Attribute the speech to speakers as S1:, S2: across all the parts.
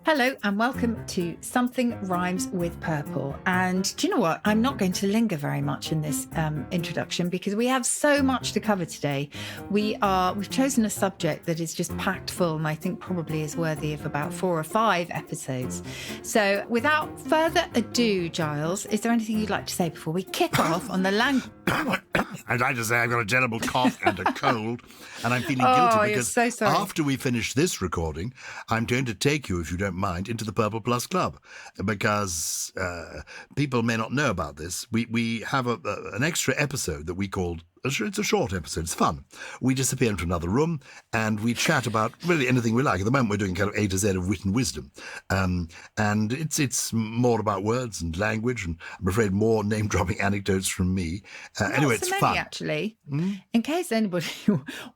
S1: Hello and welcome to Something Rhymes with Purple. And do you know what? I'm not going to linger very much in this introduction because we have so much to cover today. We've chosen a subject that is just packed full and I think probably is worthy of about 4 or 5 episodes. So without further ado, Gyles, is there anything you'd like to say before we kick off on the language?
S2: I'd like to say I've got a terrible cough and a cold, and I'm feeling guilty because
S1: so sorry.
S2: After we finish this recording, I'm going to take you, if you don't mind, into the Purple Plus Club, because people may not know about this. We have an extra episode that we called, it's a short episode, it's fun. We disappear into another room and we chat about really anything we like. At the moment we're doing kind of A to Z of wit and wisdom. And it's more about words and language, and I'm afraid more name-dropping anecdotes from me. Anyway, it's fun.
S1: Actually, in case anybody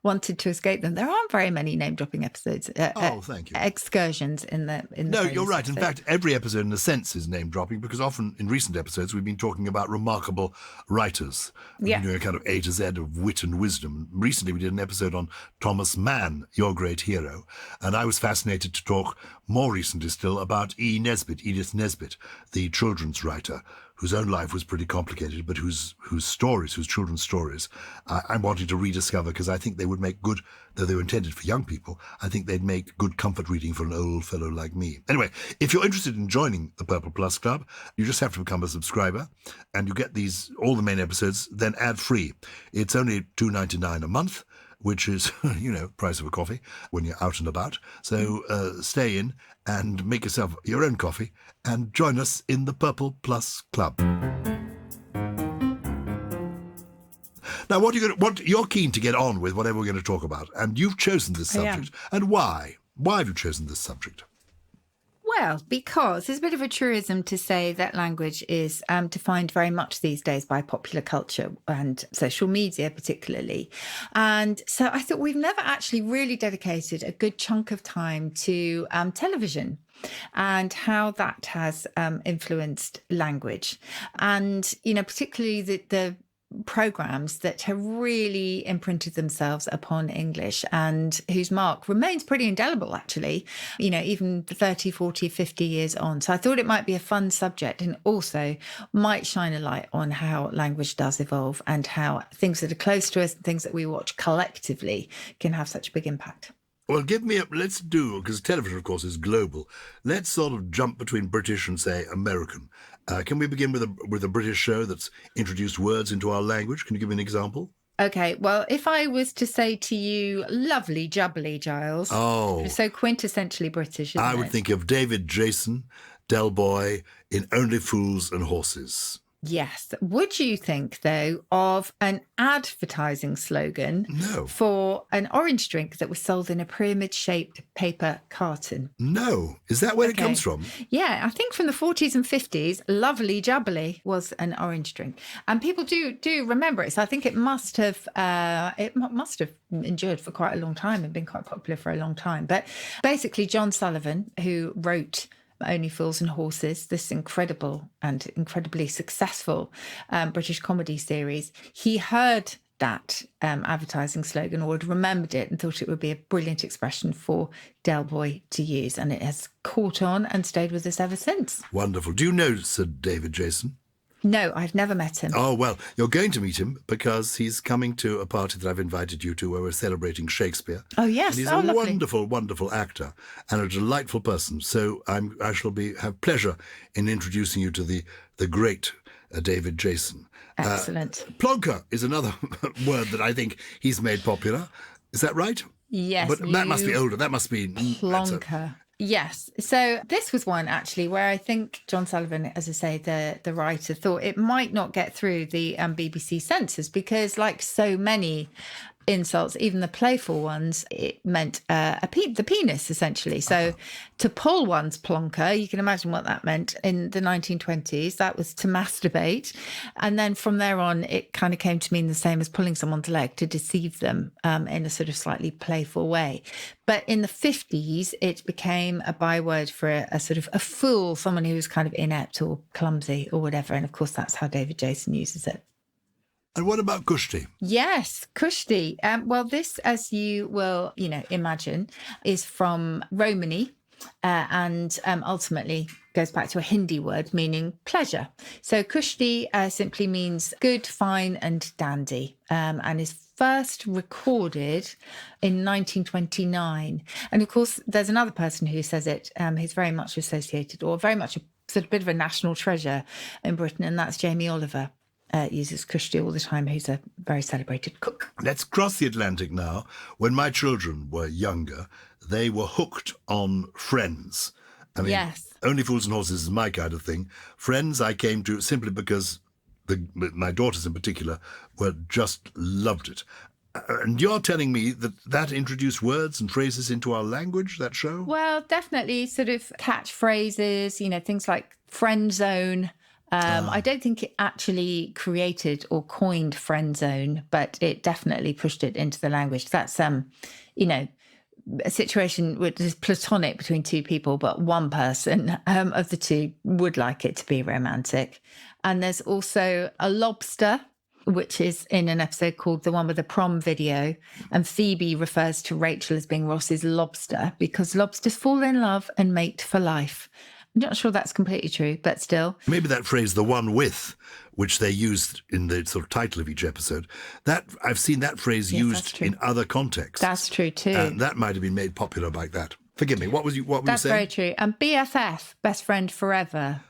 S1: wanted to escape them, there aren't very many name-dropping episodes.
S2: Thank you.
S1: Excursions in the.
S2: No, you're right.
S1: Episode.
S2: In fact, every episode, in a sense, is name-dropping because often in recent episodes we've been talking about remarkable writers.
S1: Yeah.
S2: We're doing a kind of A to Z of wit and wisdom. Recently, we did an episode on Thomas Mann, your great hero, and I was fascinated to talk more recently still about Edith Nesbit, the children's writer, whose own life was pretty complicated, but whose children's stories, I'm wanting to rediscover because I think they would make good, though they were intended for young people, I think they'd make good comfort reading for an old fellow like me. Anyway, if you're interested in joining the Purple Plus Club, you just have to become a subscriber, and you get all the main episodes, then ad-free. It's only $2.99 a month, which is, price of a coffee when you're out and about. So stay in and make yourself your own coffee and join us in the Purple Plus Club. Now, you're keen to get on with whatever we're going to talk about, and you've chosen this subject. And why? Why have you chosen this subject?
S1: Well, because there's a bit of a truism to say that language is defined very much these days by popular culture and social media particularly. And so I thought we've never actually really dedicated a good chunk of time to television and how that has influenced language. And, particularly the programs that have really imprinted themselves upon English and whose mark remains pretty indelible, actually, even 30, 40, 50 years on. So I thought it might be a fun subject and also might shine a light on how language does evolve and how things that are close to us and things that we watch collectively can have such a big impact.
S2: Well, let's do, because television, of course, is global. Let's sort of jump between British and, say, American. Can we begin with a British show that's introduced words into our language? Can you give me an example?
S1: Okay, well, if I was to say to you, lovely Jubbly, Gyles.
S2: Oh.
S1: So quintessentially British, isn't it?
S2: I would think of David Jason, Del Boy, in Only Fools and Horses.
S1: Yes. Would you think, though, of an advertising slogan for an orange drink that was sold in a pyramid-shaped paper carton?
S2: No. Is that where it comes from?
S1: Yeah, I think from the 40s and 50s, lovely Jubbly was an orange drink. And people do remember it. So I think it must have endured for quite a long time and been quite popular for a long time. But basically, John Sullivan, who wrote Only Fools and Horses, this incredible and incredibly successful British comedy series, he heard that advertising slogan or had remembered it and thought it would be a brilliant expression for Del Boy to use. And it has caught on and stayed with us ever since.
S2: Wonderful. Do you know Sir David Jason?
S1: No, I've never met him.
S2: Oh, well, you're going to meet him because he's coming to a party that I've invited you to where we're celebrating Shakespeare.
S1: Oh, yes.
S2: And he's
S1: lovely.
S2: Wonderful, wonderful actor and a delightful person. So I shall have pleasure in introducing you to the great David Jason.
S1: Excellent.
S2: Plonker is another word that I think he's made popular. Is that right?
S1: Yes.
S2: But that must be older. That must be...
S1: Plonker. Yes. So this was one actually where I think John Sullivan, as I say, the writer, thought it might not get through the BBC censors because, like so many insults, even the playful ones, it meant the penis, essentially. So to pull one's plonker, you can imagine what that meant in the 1920s. That was to masturbate. And then from there on, it kind of came to mean the same as pulling someone's leg, to deceive them in a sort of slightly playful way. But in the 50s, it became a byword for a sort of a fool, someone who was kind of inept or clumsy or whatever. And of course, that's how David Jason uses it.
S2: And what about kushti?
S1: Yes, kushti. Well, this, as you will, imagine, is from Romany. and ultimately goes back to a Hindi word meaning pleasure. So kushti simply means good, fine and dandy, and is first recorded in 1929. And of course, there's another person who says it, who's very much associated, or very much a sort of bit of a national treasure in Britain, and that's Jamie Oliver. Uses kushti all the time, who's a very celebrated cook.
S2: Let's cross the Atlantic now. When my children were younger, they were hooked on Friends. I mean,
S1: Yes.
S2: Only Fools and Horses is my kind of thing. Friends I came to simply because my daughters in particular just loved it. And you're telling me that introduced words and phrases into our language, that show?
S1: Well, definitely sort of catchphrases, things like friend zone. I don't think it actually created or coined friend zone, but it definitely pushed it into the language. That's, a situation which is platonic between two people, but one person of the two would like it to be romantic. And there's also a lobster, which is in an episode called the one with the prom video. And Phoebe refers to Rachel as being Ross's lobster because lobsters fall in love and mate for life. I'm not sure that's completely true, but still.
S2: Maybe that phrase, the one with, which they used in the sort of title of each episode, that I've seen that phrase used in other contexts.
S1: That's true too.
S2: And that might have been made popular like that. Forgive me, what were you saying?
S1: That's very true. And BFF, best friend forever,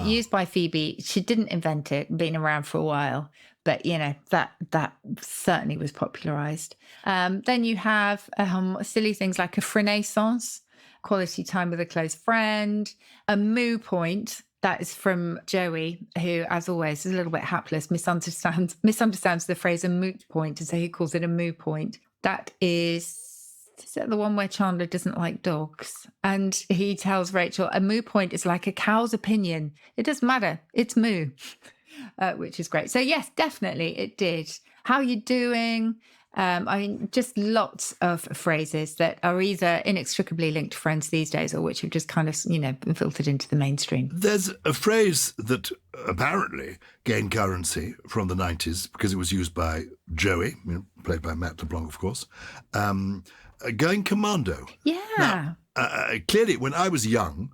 S1: used by Phoebe. She didn't invent it, been around for a while, but that certainly was popularised. Then you have silly things like a frenaissance, quality time with a close friend, a moo point. That is from Joey, who, as always, is a little bit hapless, misunderstands the phrase a moot point, and so he calls it a moo point. That is that the one where Chandler doesn't like dogs? And he tells Rachel, a moo point is like a cow's opinion. It doesn't matter. It's moo, which is great. So yes, definitely it did. How you doing? Just lots of phrases that are either inextricably linked to Friends these days or which have just kind of, been filtered into the mainstream.
S2: There's a phrase that apparently gained currency from the 90s because it was used by Joey, played by Matt LeBlanc, of course, going commando.
S1: Yeah.
S2: Now, clearly, when I was young,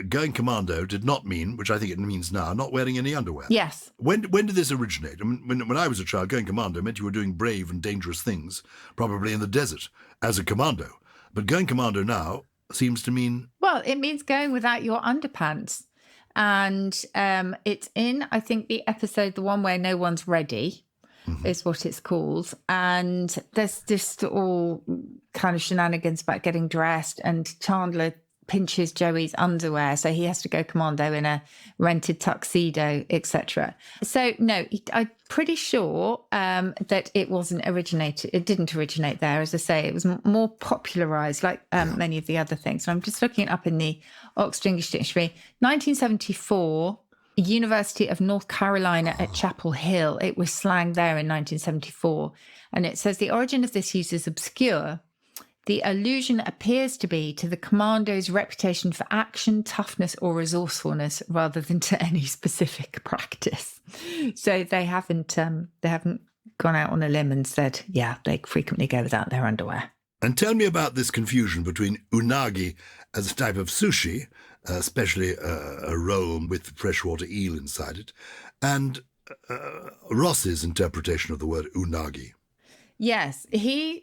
S2: going commando did not mean, which I think it means now, not wearing any underwear.
S1: Yes.
S2: When did this originate? I mean, when I was a child, going commando meant you were doing brave and dangerous things, probably in the desert, as a commando. But going commando now seems to mean...
S1: Well, it means going without your underpants. And it's in, I think, the episode, the one where no one's ready, is what it's called. And there's just all kind of shenanigans about getting dressed, and Chandler pinches Joey's underwear, so he has to go commando in a rented tuxedo, etc. So no, I'm pretty sure that it didn't originate there. As I say, it was more popularised, like many of the other things. So I'm just looking it up in the Oxford English Dictionary. 1974, University of North Carolina at Chapel Hill. It was slang there in 1974, and it says the origin of this use is obscure. The allusion appears to be to the commando's reputation for action, toughness, or resourcefulness, rather than to any specific practice. So they haven't gone out on a limb and said, yeah, they frequently go without their underwear.
S2: And tell me about this confusion between unagi as a type of sushi, especially a roll with freshwater eel inside it, and Ross's interpretation of the word unagi.
S1: Yes,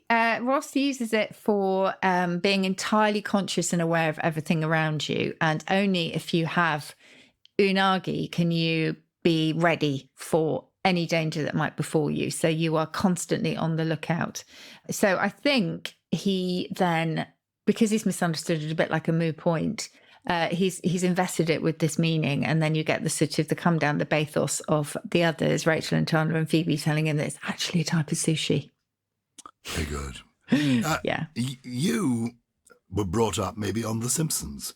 S1: Ross uses it for being entirely conscious and aware of everything around you. And only if you have unagi can you be ready for any danger that might befall you. So you are constantly on the lookout. So I think he then, because he's misunderstood it a bit like a moo point, he's invested it with this meaning, and then you get the sort of the come down the bathos of the others, Rachel and Chandler and Phoebe, telling him that it's actually a type of sushi.
S2: Very good.
S1: Yeah.
S2: You were brought up maybe on The Simpsons.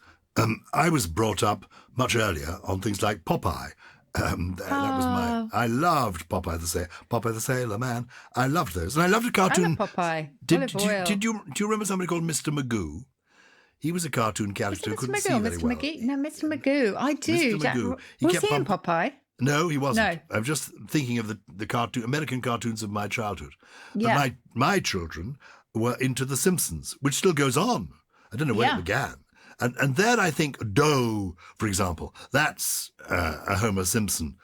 S2: I was brought up much earlier on things like Popeye. That was I loved Popeye the Sailor Man. I loved those, and I loved a cartoon.
S1: I love Popeye.
S2: Do you remember somebody called Mr. Magoo? He was a cartoon character who couldn't see very well.
S1: Mr. Magoo. I do.
S2: Mr. Magoo.
S1: Was he in Popeye?
S2: No, he wasn't.
S1: No.
S2: I'm just thinking of the American cartoons of my childhood.
S1: Yeah.
S2: My children were into The Simpsons, which still goes on. I don't know when it began. And then I think dough, for example, that's a Homer Simpson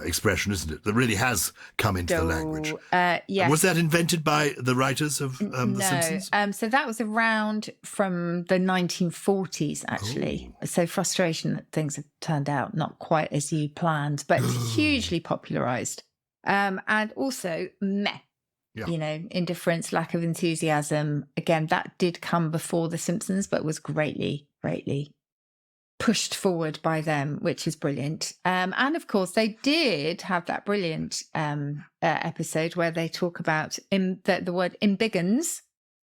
S2: expression, isn't it? That really has come into the language.
S1: Yes.
S2: Was that invented by the writers of The Simpsons?
S1: So that was around from the 1940s, actually. So frustration that things have turned out not quite as you planned, but hugely popularised. And also meh.
S2: Yeah.
S1: You know, indifference, lack of enthusiasm. Again, that did come before The Simpsons, but was greatly pushed forward by them, which is brilliant. And of course, they did have that brilliant episode where they talk about the word embiggens.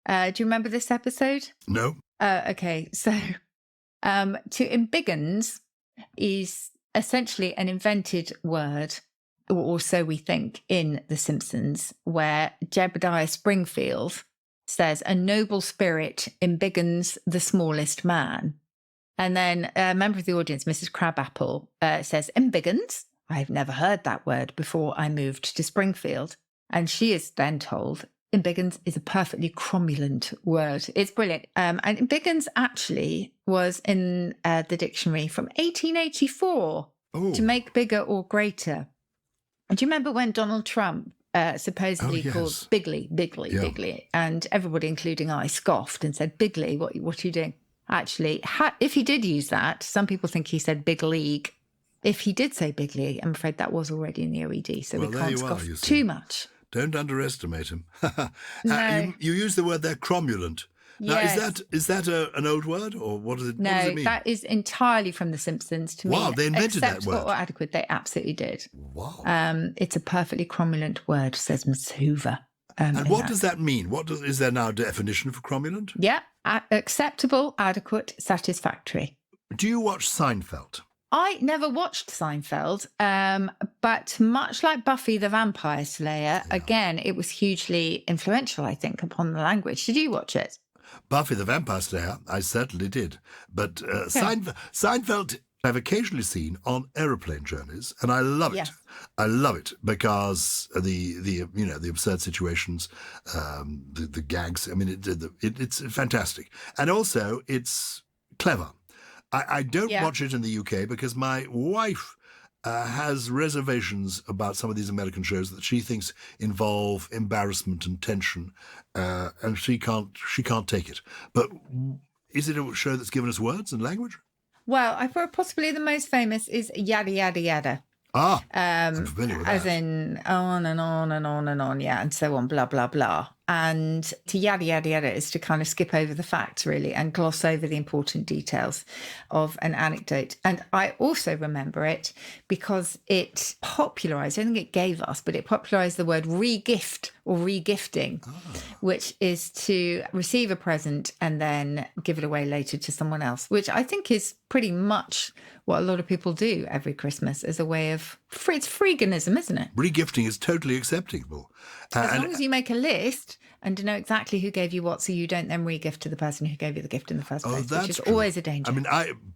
S1: Do you remember this episode?
S2: No.
S1: Okay, so to embiggens is essentially an invented word, or so we think, in The Simpsons, where Jebediah Springfield says, "A noble spirit embiggens the smallest man." And then a member of the audience, Mrs. Crabapple, says, "Embiggens? I've never heard that word before I moved to Springfield." And she is then told, "Embiggens is a perfectly cromulent word." It's brilliant. And embiggens actually was in the dictionary from 1884 to make bigger or greater. And do you remember when Donald Trump supposedly called Bigley, and everybody, including I, scoffed and said, "Bigley, what are you doing?" Actually, if he did use that, some people think he said big league. If he did say big league, I'm afraid that was already in the OED, so we can't scoff too much.
S2: Don't underestimate him.
S1: No.
S2: You use the word there, cromulent. Now,
S1: Yes.
S2: is that an old word, or what does it mean?
S1: That is entirely from The Simpsons to me.
S2: Wow, they invented that word.
S1: Or adequate, they absolutely did.
S2: Wow.
S1: It's a perfectly cromulent word, says Miss Hoover.
S2: And what does that mean? Is there now a definition for cromulent?
S1: Yeah, acceptable, adequate, satisfactory.
S2: Do you watch Seinfeld?
S1: I never watched Seinfeld, but much like Buffy the Vampire Slayer, again, it was hugely influential, I think, upon the language. Did you watch it?
S2: Buffy the Vampire Slayer, I certainly did. But Seinfeld I've occasionally seen on aeroplane journeys, and I love it.
S1: Yes.
S2: I love it because the absurd situations, the gags. I mean, it's fantastic, and also it's clever. I don't watch it in the UK because my wife has reservations about some of these American shows that she thinks involve embarrassment and tension, and she can't take it. But is it a show that's given us words and language?
S1: Well, I thought possibly the most famous is Yada Yada Yada.
S2: I'm familiar with that.
S1: As in on and on and on and on, and so on, blah, blah, blah. And to yada, yada, yada is to kind of skip over the facts, really, and gloss over the important details of an anecdote. And I also remember it because it popularised, I think it gave us, but it popularised the word re-gift or re-gifting, which is to receive a present and then give it away later to someone else, which I think is pretty much what a lot of people do every Christmas as a way of, it's freeganism, isn't it?
S2: Re-gifting is totally acceptable.
S1: As long as you make a list and to know exactly who gave you what, so you don't then re-gift to the person who gave you the gift in the first place, which is always a danger.
S2: I mean,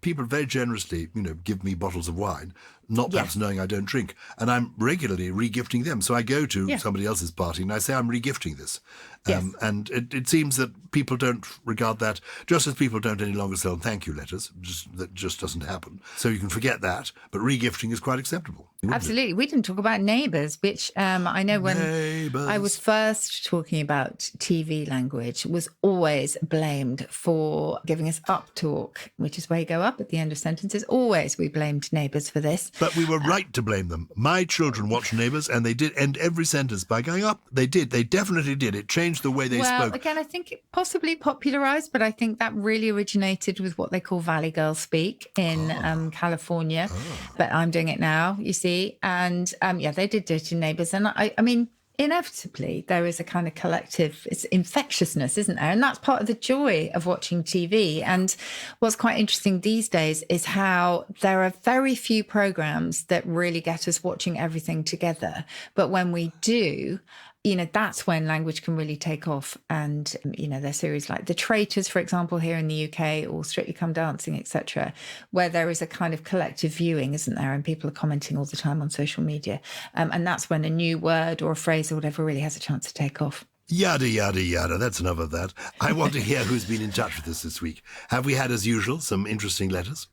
S2: people very generously, give me bottles of wine, not perhaps knowing I don't drink, and I'm regularly re-gifting them. So I go to somebody else's party and I say, I'm re-gifting this. And it seems that people don't regard that, just as people don't any longer sell thank you letters. That just doesn't happen. So you can forget that, but re-gifting is quite acceptable.
S1: Absolutely. We didn't talk about neighbours, which I know when I was first talking about TV language, was always blamed for giving us uptalk, which is where you go up at the end of sentences. Always we blamed neighbours for this.
S2: But we were right to blame them. My children watched Neighbours and they did end every sentence by going up. They did. They definitely did. It changed the way they spoke.
S1: Well, again, I think it possibly popularised, but I think that really originated with what they call Valley Girl speak in California. But I'm doing it now, you see. And they did do it in Neighbours. And I mean, inevitably, there is a kind of collective, it's infectiousness, isn't there? And that's part of the joy of watching TV. And what's quite interesting these days is how there are very few programs that really get us watching everything together. But when we do, that's when language can really take off. And, there's series like The Traitors, for example, here in the UK, or Strictly Come Dancing, etc., where there is a kind of collective viewing, isn't there? And people are commenting all the time on social media. And that's when a new word or a phrase or whatever really has a chance to take off.
S2: Yada, yada, yada. That's enough of that. I want to hear who's been in touch with us this week. Have we had, as usual, some interesting letters?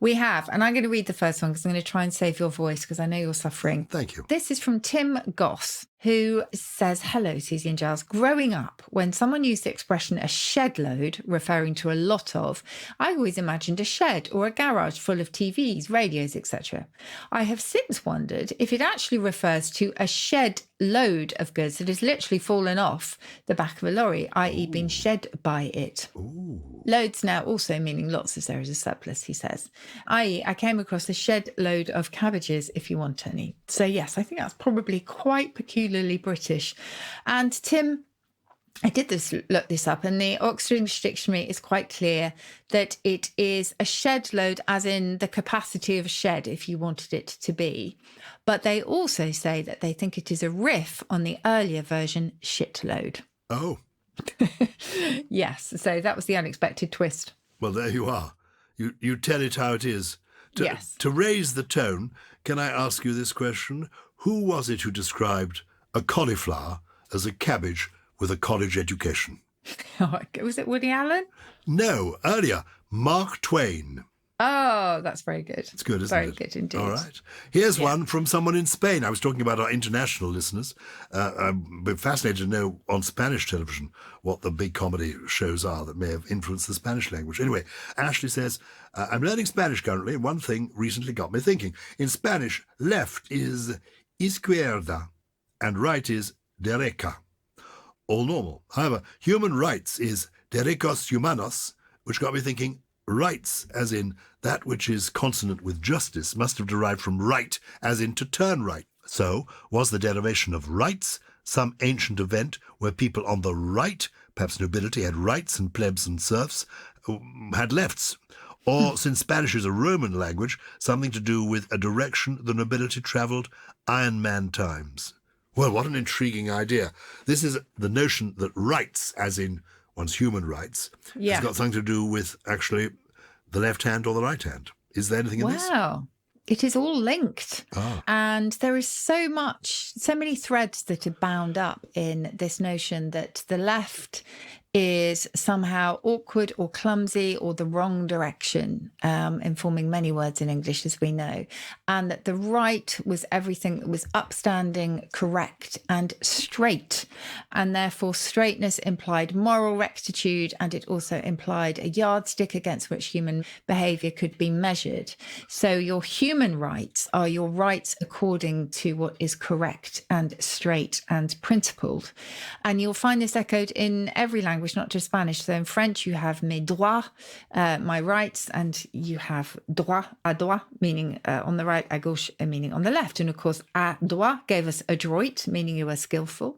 S1: We have, and I'm going to read the first one because I'm going to try and save your voice because I know you're suffering.
S2: Thank you.
S1: This is from Tim Goss, who says, hello, Susie and Gyles. Growing up, when someone used the expression a shed load, referring to a lot of, I always imagined a shed or a garage full of TVs, radios, etc. I have since wondered if it actually refers to a shed load of goods that has literally fallen off the back of a lorry, i.e. been shed by it.
S2: Ooh.
S1: Loads now also meaning lots as there is a surplus, he says. I came across a shed load of cabbages if you want any. So yes, I think that's probably quite peculiarly British. And Tim, I did look this up, and the Oxford English Dictionary is quite clear that it is a shed load as in the capacity of a shed if you wanted it to be. But they also say that they think it is a riff on the earlier version shitload.
S2: Oh.
S1: Yes, so that was the unexpected twist.
S2: Well, there you are. You tell it how it is.
S1: Yes.
S2: To raise the tone, can I ask you this question? Who was it who described a cauliflower as a cabbage with a college education?
S1: Was it Woody Allen?
S2: No, earlier, Mark Twain.
S1: Oh, that's very good.
S2: It's good, isn't it?
S1: Very good indeed.
S2: All right. Here's one from someone in Spain. I was talking about our international listeners. I'm fascinated to know on Spanish television what the big comedy shows are that may have influenced the Spanish language. Anyway, Ashley says, I'm learning Spanish currently, and one thing recently got me thinking. In Spanish, left is izquierda, and right is derecha. All normal. However, human rights is derechos humanos, which got me thinking, rights, as in that which is consonant with justice, must have derived from right, as in to turn right. So, was the derivation of rights some ancient event where people on the right, perhaps nobility, had rights and plebs and serfs, had lefts? Or, since Spanish is a Roman language, something to do with a direction the nobility travelled, Iron Man times? Well, what an intriguing idea. This is the notion that rights, as in one's human rights, has got something to do with actually the left hand or the right hand. Is there anything in this?
S1: Wow. It is all linked. And there is so many threads that are bound up in this notion that the left is somehow awkward or clumsy or the wrong direction, informing many words in English, as we know, and that the right was everything that was upstanding, correct, and straight. And therefore, straightness implied moral rectitude, and it also implied a yardstick against which human behaviour could be measured. So your human rights are your rights according to what is correct and straight and principled. And you'll find this echoed in every language, not just Spanish. So in French, you have mes droits, my rights, and you have droit, à droit, meaning on the right, à gauche, meaning on the left. And of course, à droit gave us adroit, meaning you were skillful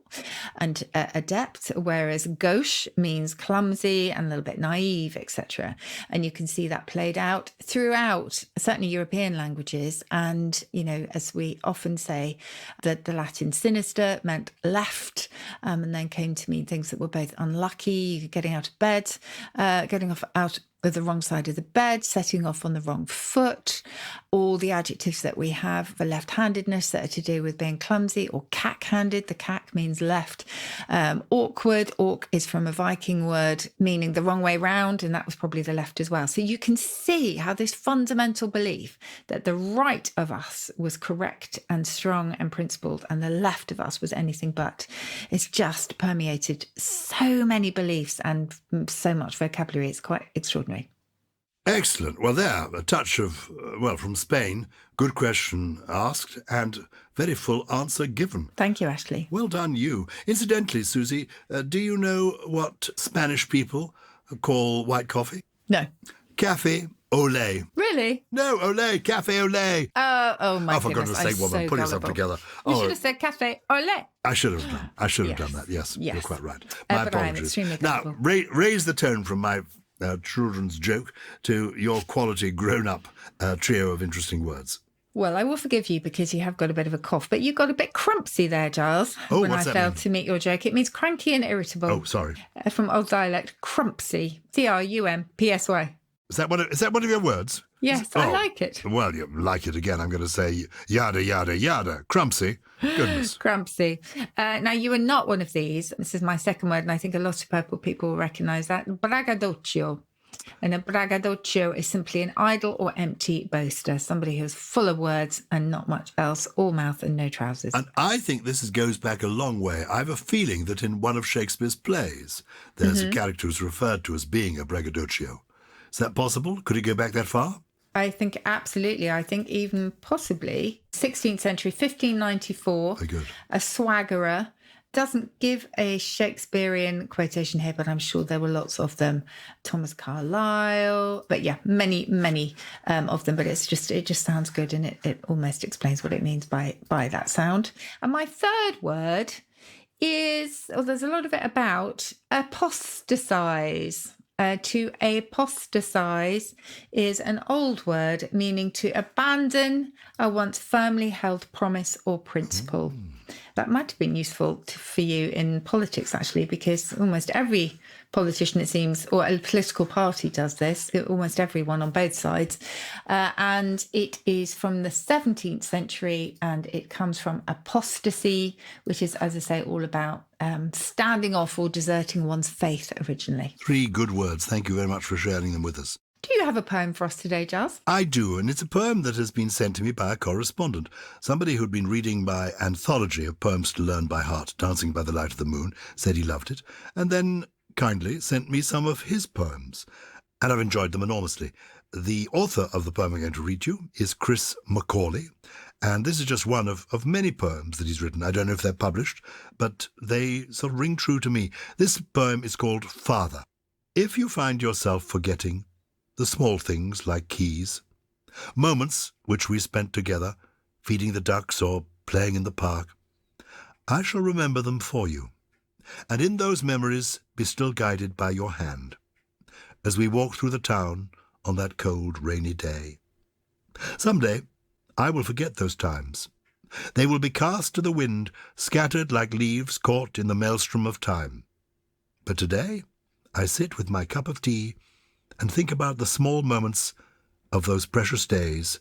S1: and adept, whereas gauche means clumsy and a little bit naive, etc. And you can see that played out throughout, certainly European languages. And, you know, as we often say, that the Latin sinister meant left, and then came to mean things that were both unlucky, getting out of bed, getting out of the wrong side of the bed, setting off on the wrong foot, all the adjectives that we have for left-handedness that are to do with being clumsy, or cack-handed. The cack means left. Awkward, awk is from a Viking word meaning the wrong way round, and that was probably the left as well. So you can see how this fundamental belief that the right of us was correct and strong and principled, and the left of us was anything but, it's just permeated so many beliefs and so much vocabulary. It's quite extraordinary.
S2: Excellent. Well, there, a touch of, from Spain. Good question asked and very full answer given.
S1: Thank you, Ashley.
S2: Well done, you. Incidentally, Susie, do you know what Spanish people call white coffee?
S1: No.
S2: Café au lait.
S1: Really?
S2: No, au lait, café au lait.
S1: Oh my
S2: for
S1: goodness.
S2: goodness sake, woman,
S1: so
S2: put yourself
S1: gullible.
S2: together.
S1: You should have said café au lait.
S2: I should have done. I should have
S1: Yes.
S2: done that. Yes,
S1: Yes.
S2: you're quite right. My
S1: But I am
S2: apologies.
S1: extremely
S2: Now,
S1: gullible.
S2: raise the tone from my children's joke to your quality grown-up trio of interesting words.
S1: Well, I will forgive you because you have got a bit of a cough, but you got a bit crumpsy there, Gyles,
S2: Oh,
S1: when I
S2: what's that
S1: failed
S2: mean?
S1: to meet your joke. It means cranky and irritable.
S2: Oh, sorry.
S1: From old dialect, crumpsy. Crumpsy.
S2: Is that one of your words?
S1: Yes, I like it.
S2: Well, you like it again. I'm going to say yada, yada, yada. Crumpsy. Goodness.
S1: Crumpsy. Now, you are not one of these. This is my second word, and I think a lot of purple people will recognise that. Braggadocio. And a braggadocio is simply an idle or empty boaster, somebody who's full of words and not much else, all mouth and no trousers.
S2: And I think this goes back a long way. I have a feeling that in one of Shakespeare's plays, there's a character who's referred to as being a braggadocio. Is that possible? Could it go back that far?
S1: I think absolutely. I think even possibly 16th century, 1594,
S2: Very good.
S1: a swaggerer. Doesn't give a Shakespearean quotation here, but I'm sure there were lots of them. Thomas Carlyle, but yeah, many of them. But it just sounds good, and it almost explains what it means by that sound. And my third word is, there's a lot of it about apostatize. To apostatize is an old word meaning to abandon a once firmly held promise or principle. That might have been useful for you in politics, actually, because almost every politician, it seems, or a political party does this, almost everyone on both sides. And it is from the 17th century, and it comes from apostasy, which is, as I say, all about standing off or deserting one's faith originally.
S2: 3 good words. Thank you very much for sharing them with us.
S1: Do you have a poem for us today, Gyles?
S2: I do, and it's a poem that has been sent to me by a correspondent, somebody who'd been reading my anthology of poems to learn by heart, Dancing by the Light of the Moon, said he loved it, and then kindly sent me some of his poems, and I've enjoyed them enormously. The author of the poem I'm going to read you is Chris Macaulay, and this is just one of many poems that he's written. I don't know if they're published, but they sort of ring true to me. This poem is called Father. If you find yourself forgetting the small things like keys, moments which we spent together, feeding the ducks or playing in the park, I shall remember them for you, and in those memories be still guided by your hand, as we walk through the town on that cold, rainy day. Some day I will forget those times. They will be cast to the wind, scattered like leaves caught in the maelstrom of time. But today I sit with my cup of tea and think about the small moments of those precious days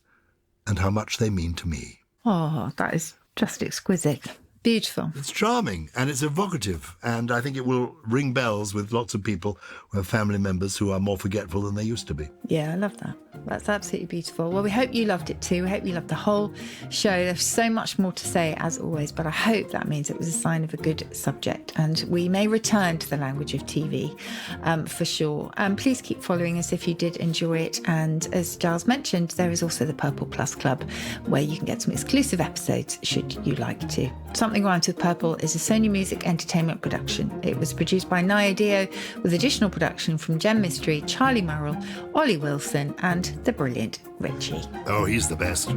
S2: and how much they mean to me.
S1: Oh, that is just exquisite. Beautiful.
S2: It's charming and it's evocative, and I think it will ring bells with lots of people who have family members who are more forgetful than they used to be.
S1: Yeah, I love that. That's absolutely beautiful. Well, we hope you loved it too. We hope you loved the whole show. There's so much more to say, as always, but I hope that means it was a sign of a good subject, and we may return to the language of TV for sure. Please keep following us if you did enjoy it, and as Gyles mentioned, there is also the Purple Plus Club, where you can get some exclusive episodes should you like to. Something Rhymes with Purple is a Sony Music Entertainment production. It was produced by Naya Dio, with additional production from Gem Mystery, Charlie Murrell, Ollie Wilson, and the brilliant Richie.
S2: Oh, he's the best.